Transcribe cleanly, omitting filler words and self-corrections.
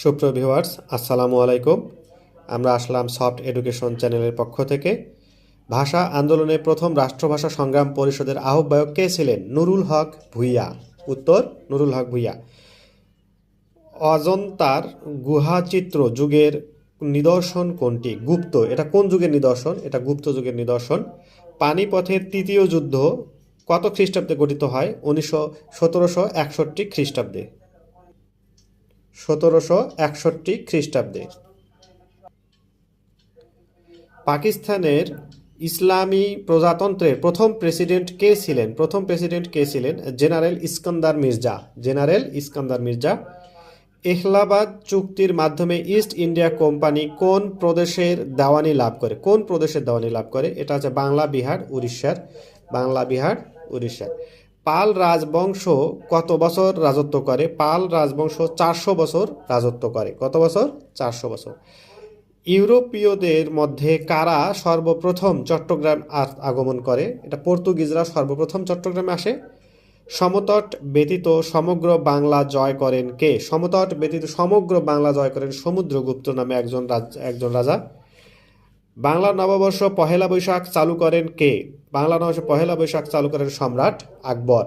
সুপ্রিয় ভিউয়ার্স, আসসালামু আলাইকুম। আমরা আসলাম সফট এডুকেশন চ্যানেলের পক্ষ থেকে। ভাষা আন্দোলনে প্রথম রাষ্ট্রভাষা সংগ্রাম পরিষদের আহ্বায়ক কে ছিলেন? নুরুল হক ভূঁইয়া। উত্তর নুরুল হক ভূঁইয়া। অজন্তার গুহাচিত্র যুগের নিদর্শন কোনটি? গুপ্ত। এটা কোন যুগের নিদর্শন? এটা গুপ্ত যুগের নিদর্শন। পানিপথের তৃতীয় যুদ্ধ কত খ্রিস্টাব্দে গঠিত হয়? 1761 খ্রিস্টাব্দে। 1761 খ্রিস্টাব্দে। পাকিস্তানের ইসলামী প্রজাতন্ত্রের প্রথম প্রেসিডেন্ট কে ছিলেন? প্রথম প্রেসিডেন্ট কে ছিলেন? জেনারেল ইস্কান্দার মির্জা। জেনারেল ইস্কান্দার মির্জা। এলাহাবাদ চুক্তির মাধ্যমে ইস্ট ইন্ডিয়া কোম্পানি কোন প্রদেশের দেওয়ানি লাভ করে? কোন প্রদেশের দেওয়ানি লাভ করে? এটা হচ্ছে বাংলা, বিহার, উড়িষ্যার। বাংলা, বিহার, উড়িষ্যার। পাল রাজবংশ কত বছর রাজত্ব করে? পাল রাজবংশ 400 বছর রাজত্ব করে। কত বছর? 400 বছর। ইউরোপীয়দের মধ্যে কারা সর্বপ্রথম চট্টগ্রাম আগমন করে? এটা পর্তুগিজরা সর্বপ্রথম চট্টগ্রামে আসে। সমতট ব্যতীত সমগ্র বাংলা জয় করেন কে? সমতট ব্যতীত সমগ্র বাংলা জয় করেন সমুদ্রগুপ্ত নামে একজন রাজা। বাংলা নববর্ষ পহেলা বৈশাখ চালু করেন কে? বাংলা নববর্ষ পহেলা বৈশাখ চালু করেন সম্রাট আকবর।